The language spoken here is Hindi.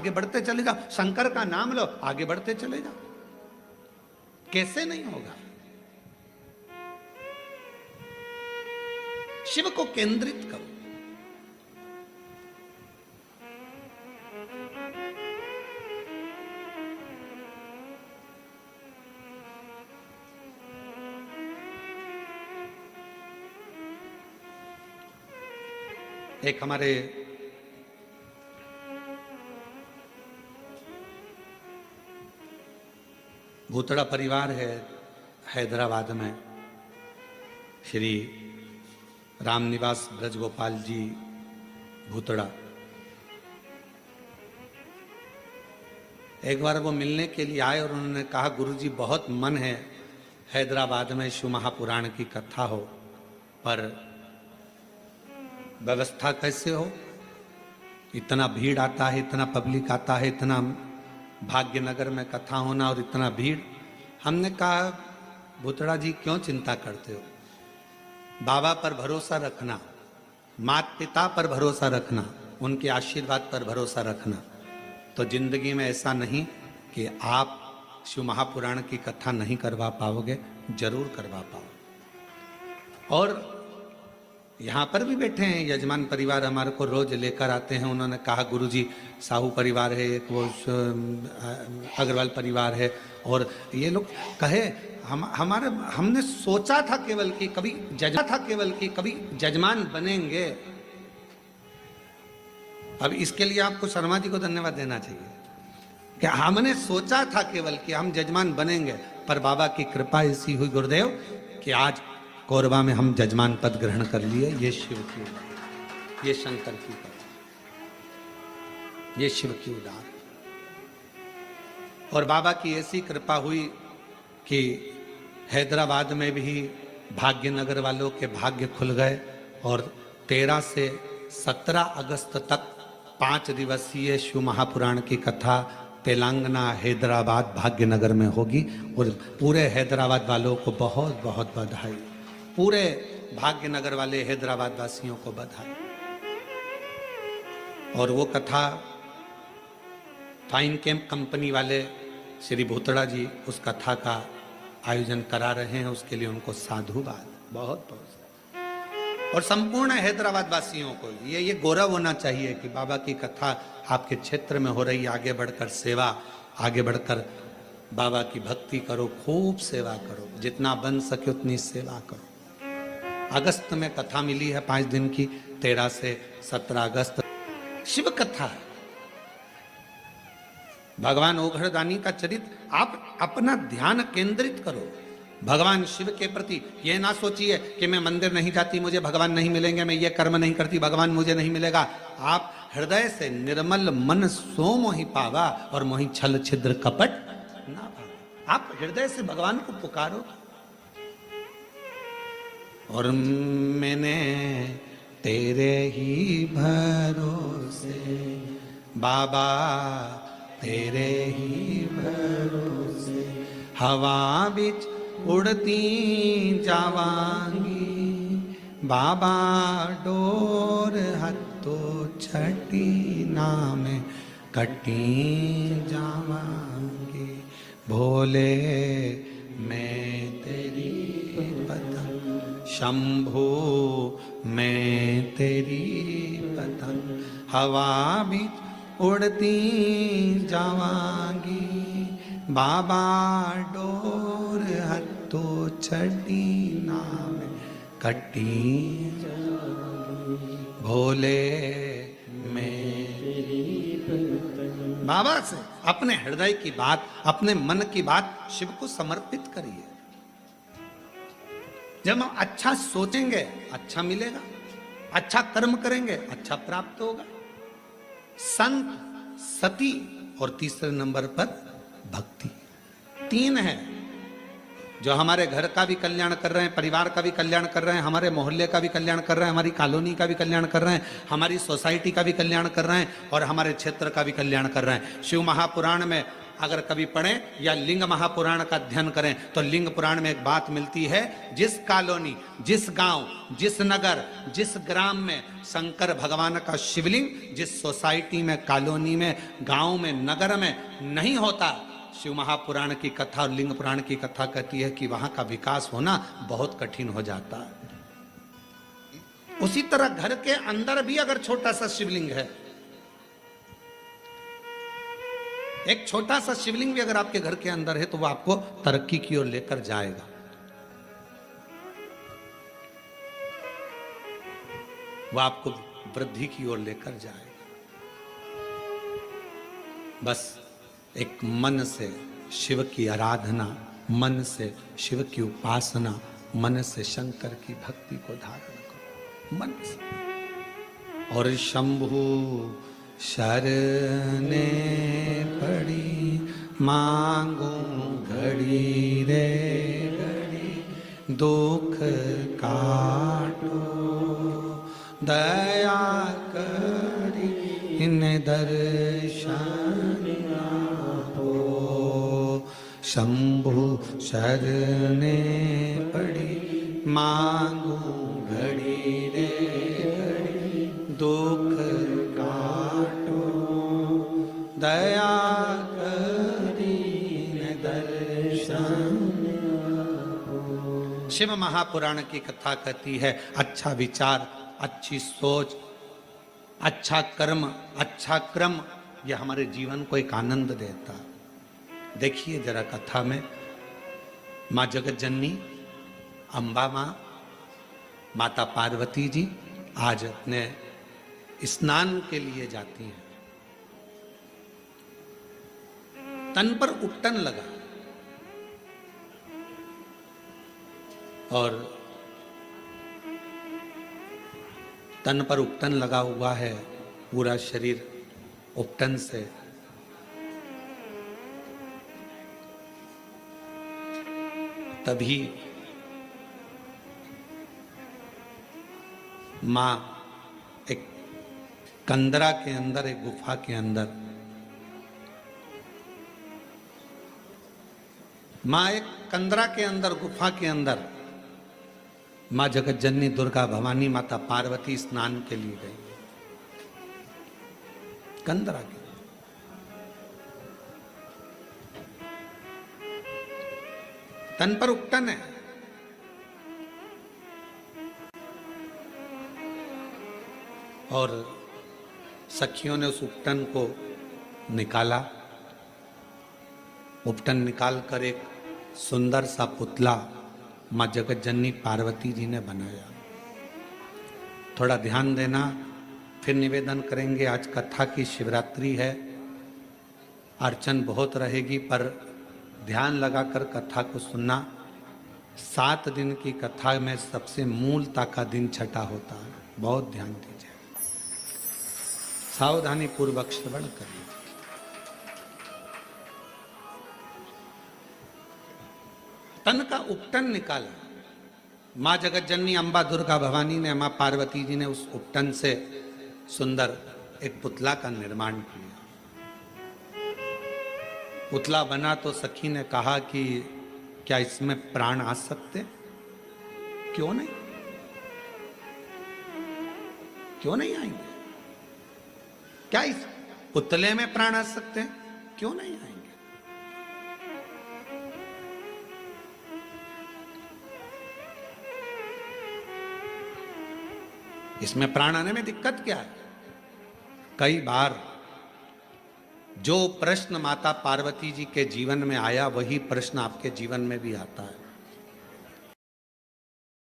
आगे बढ़ते चले जाओ, शंकर का नाम लो, आगे बढ़ते चले जाओ। कैसे नहीं होगा? शिव को केंद्रित करो। एक हमारे भूतड़ा परिवार है हैदराबाद में, श्री रामनिवास ब्रजगोपाल जी भूतड़ा। एक बार वो मिलने के लिए आए और उन्होंने कहा, गुरुजी बहुत मन है हैदराबाद में शिव महापुराण की कथा हो, पर व्यवस्था कैसे हो? इतना भीड़ आता है, इतना पब्लिक आता है, इतना भाग्यनगर में कथा होना और इतना भीड़। हमने कहा, भूतड़ा जी क्यों चिंता करते हो? बाबा पर भरोसा रखना, माता पिता पर भरोसा रखना, उनके आशीर्वाद पर भरोसा रखना, तो जिंदगी में ऐसा नहीं कि आप शिव महापुराण की कथा नहीं करवा पाओगे, जरूर करवा पाओगे। और यहाँ पर भी बैठे हैं यजमान परिवार, हमारे को रोज लेकर आते हैं। उन्होंने कहा, गुरुजी साहू परिवार है, एक वो अग्रवाल परिवार है, और ये लोग कहे हमने सोचा था केवल कि कभी जजमान बनेंगे। अब इसके लिए आपको शर्मा जी को धन्यवाद देना चाहिए कि हमने सोचा था केवल कि हम जजमान बनेंगे, पर बाबा की कृपा ऐसी हुई गुरुदेव कि आज कोरबा में हम जजमान पद ग्रहण कर लिए। ये शिव की उदार, ये शंकर की उदार, ये शिव की उदार। और बाबा की ऐसी कृपा हुई कि हैदराबाद में भी भाग्यनगर वालों के भाग्य खुल गए, और 13 से 17 अगस्त तक 5 दिवसीय शिव महापुराण की कथा तेलंगाना हैदराबाद भाग्यनगर में होगी। और पूरे हैदराबाद वालों को बहुत बहुत बधाई, पूरे भाग्यनगर वाले हैदराबाद वासियों को बधाई। और वो कथा फाइन कैंप कंपनी वाले श्री भूतड़ा जी उस कथा का आयोजन करा रहे हैं, उसके लिए उनको साधुवाद बहुत बहुत। और संपूर्ण हैदराबाद वासियों को ये गौरव होना चाहिए कि बाबा की कथा आपके क्षेत्र में हो रही। आगे बढ़कर सेवा, आगे बढ़कर बाबा की भक्ति करो, खूब सेवा करो, जितना बन सके उतनी सेवा करो। अगस्त में कथा मिली है 5 दिन की, 13 से 17 अगस्त शिव कथा है। भगवान ओघड़दानी का चरित्र, आप अपना ध्यान केंद्रित करो भगवान शिव के प्रति। यह ना सोचिए कि मैं मंदिर नहीं जाती, मुझे भगवान नहीं मिलेंगे, मैं ये कर्म नहीं करती, भगवान मुझे नहीं मिलेगा। आप हृदय से निर्मल मन सो मोहि पावा, और मोहि छल छिद्र कपट ना पावा। आप हृदय से भगवान को पुकारो। और मैंने तेरे ही भरोसे बाबा, तेरे ही भरोसे हवा बिच उड़ती जावांगी, बाबा डोर हत्तो छठी नाम कटी जावांगी। भोले मैं तेरी पतंग, शंभो मैं तेरी पतंग, हवा बिच उड़ती जावांगी, बाबा डोर हत्तो छठी नाम कटी जावांगी। भोले मैं बाबा से अपने हृदय की बात, अपने मन की बात शिव को समर्पित करिए। जब हम अच्छा सोचेंगे अच्छा मिलेगा, अच्छा कर्म करेंगे अच्छा प्राप्त होगा। संत, सती, और तीसरे नंबर पर भक्ति। 3 है जो हमारे घर का भी कल्याण कर रहे हैं, परिवार का भी कल्याण कर रहे हैं, हमारे मोहल्ले का भी कल्याण कर रहे हैं, हमारी कॉलोनी का भी कल्याण कर रहे हैं, हमारी सोसाइटी का भी कल्याण कर रहे हैं, और हमारे क्षेत्र का भी कल्याण कर रहे हैं। शिव महापुराण में अगर कभी पढ़ें या लिंग महापुराण का अध्ययन करें तो लिंग पुराण में एक बात मिलती है, जिस कॉलोनी, जिस गांव, जिस नगर, जिस ग्राम में शंकर भगवान का शिवलिंग, जिस सोसाइटी में, कॉलोनी में, गांव में, नगर में नहीं होता, शिव महापुराण की कथा और लिंग पुराण की कथा कहती है कि वहां का विकास होना बहुत कठिन हो जाता है। उसी तरह घर के अंदर भी अगर छोटा सा शिवलिंग है, एक छोटा सा शिवलिंग भी अगर आपके घर के अंदर है तो वो आपको तरक्की की ओर लेकर जाएगा। वो आपको वृद्धि की ओर लेकर जाएगा। बस एक मन से शिव की आराधना, मन से शिव की उपासना, मन से शंकर की भक्ति को धारण करो, मन से। और शंभु शरणे पड़ी मांगो घड़ी रे घड़ी, दुख काटो दया करी इन दर्शन आपो। शंभु शरणे पड़ी मांगो घड़ी रे घड़ी, दुख काटो दया करी दर्शन। शिव महापुराण की कथा कहती है, अच्छा विचार, अच्छी सोच, अच्छा कर्म, अच्छा क्रम, यह हमारे जीवन को एक आनंद देता। देखिए जरा कथा में माँ जगत जननी अम्बा माँ, माता पार्वती जी आज अपने स्नान के लिए जाती हैं। तन पर उपटन लगा और तन पर उपटन लगा हुआ है, पूरा शरीर उपटन से तभी मां एक कंदरा के अंदर, एक गुफा के अंदर, मां एक कंदरा के अंदर, गुफा के अंदर मां जगत जननी दुर्गा भवानी माता पार्वती स्नान के लिए गई कंदरा के। तन पर उपटन है और सखियों ने उस उपटन को निकाला। उपटन निकालकर एक सुंदर सा पुतला मां जगत जननी पार्वती जी ने बनाया। थोड़ा ध्यान देना, फिर निवेदन करेंगे। आज कथा की शिवरात्रि है, अर्चन बहुत रहेगी, पर ध्यान लगाकर कथा को सुनना। 7 दिन की कथा में सबसे मूलता का दिन छठा होता है, बहुत ध्यान दीजिए, सावधानी पूर्वक श्रवण करिए। तन का उपटन निकाला। मां जगत जननी अम्बा दुर्गा भवानी ने, मां पार्वती जी ने उस उपटन से सुंदर एक पुतला का निर्माण किया। पुतला बना तो सखी ने कहा कि क्या इसमें प्राण आ सकते? क्यों नहीं, क्यों नहीं आएंगे? क्या इस पुतले में प्राण आ सकते हैं? क्यों नहीं आएंगे? इसमें प्राण आने में दिक्कत क्या है? कई बार जो प्रश्न माता पार्वती जी के जीवन में आया, वही प्रश्न आपके जीवन में भी आता है।